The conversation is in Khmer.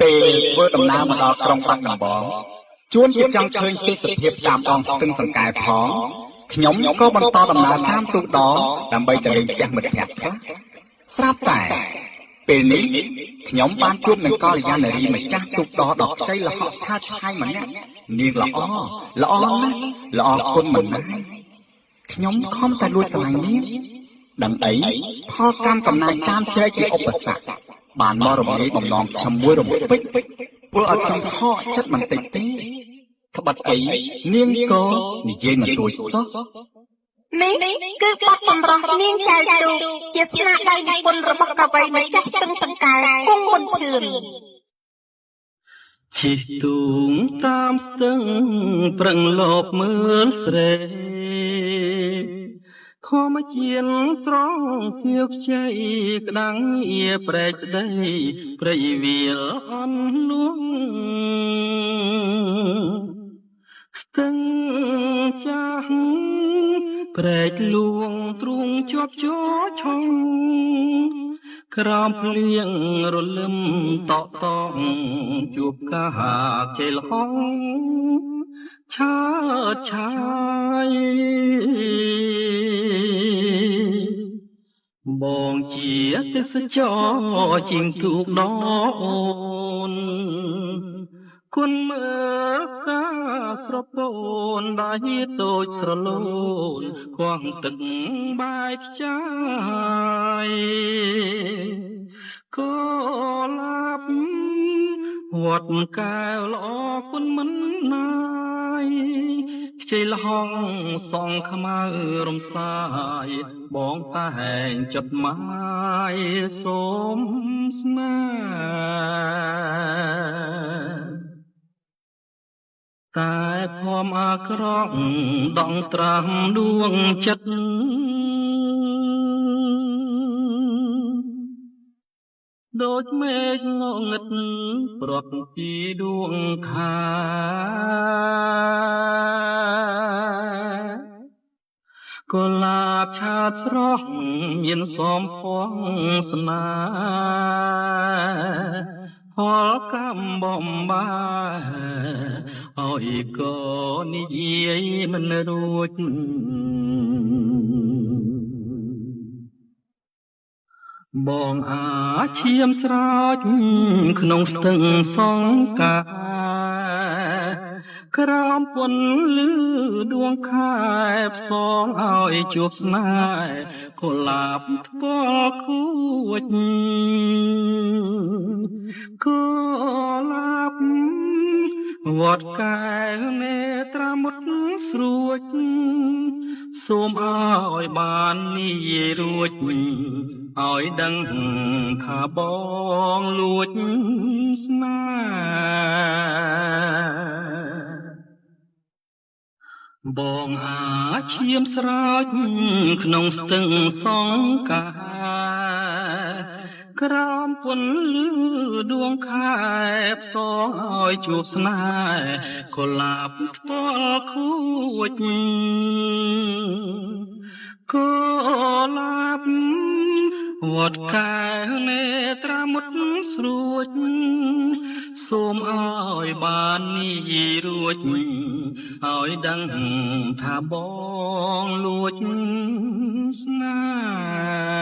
ពេលធ្វើដំណើរមកដល់ក្រុងបាត់ដំបងជួនជាចង់ឃើញទេសភាពតាមដងស្ទឹងសង្កែផងខ្ញុំក៏បន្តដំណើរតាមទូកដងដើម្បីទៅលេងផ្ទះមិត្តភក្តិខ្លះស្រាប់តែពេលនេះខ្ញុំបានជួបនឹងកល្យានារីម្ចាស់ទូកដដ៏ខ្ចីល្ហកឆាតឆាយម្នាក់នាងល្អណាស់ល្អគុណមិនណាខ្ញុំខំតែលួចស្រឡាញ់នាងដឹងអីផលកម្មកំណាយតាមចែកជាឧបសគ្គបានមករំលាយបំណងខ្ញុំមួយរំពេចធ្វើឲ្យខ្ញុំខកចិត្តបន្តិចទេក្បត់អីនាងក៏និយាយមិនរួចសោះនេះគឺបទសម្រស់នាងចៅទូកជាស្នាដៃនិពន្ធរបស់កវីម្ចាស់ស្ទឹងសង្កែគង់មុនឈឿនជិះទូងតាមស្ទឹងប្រឹងលបមើលស្រែខំជាស្រងភៀវខ្ចីក្តាំងអៀប្រែកស្ដីព្រៃវាលអន់លួងស្ទឹងចាស់ព្រែកលួងទ្រូងជាប់ជោឆុងក្រោមភ្លៀងរលឹមតក់តងជួបកាជេលហងឆើតឆាយបងជាទេសចរជាងទូកដអូនគុណមើលតាស្រពោនដៃតូចស្រលូនខ្វងទឹកបាយខ្ចាយក៏ឡាប់វត្តកែវល្អគុណមិនណាយខ្ចីលហងសងខ្មៅរំសាយបងតែងចត់ម៉ាយសូមស្នេហ៍តែភ័មអាក្រក់ដងត្រាំដួងចិត្តដូចមេឃងងឹតប្រត់ពីដួងខាកុលាបឆាតស្រស់មានសំផងស្នេហ៍ហល់កំបំបាយឲ្យក៏និយាយមិនរួចបងអាចឈាមស្រោចក្នុងស្ទឹងសង្កាក្រោមពន្លឺដួងខែផ្សងឲ្យជួបស្នេហ៍កុលាបថ្ពាល់គួចកុលាបវត្តកែវនេត្រាមុតស្រួចសូមឲ្យបាននិយាយរួចឲ្យដឹងថាបងលួចស្នេហ៍បងអាចឈាមស្រោចក្នុងស្ទឹងសង្កាក្រោមពន្លឺដួងខែផ្សងឲ្យជួបស្នេហ៍កុលាបថ្ពាល់ខួចកុលាបវត្តកែវនេត្រាមុតស្រួចសូមឲ្យបាននិយាយរួចឲ្យដឹងថាបងលួចស្នេហ៍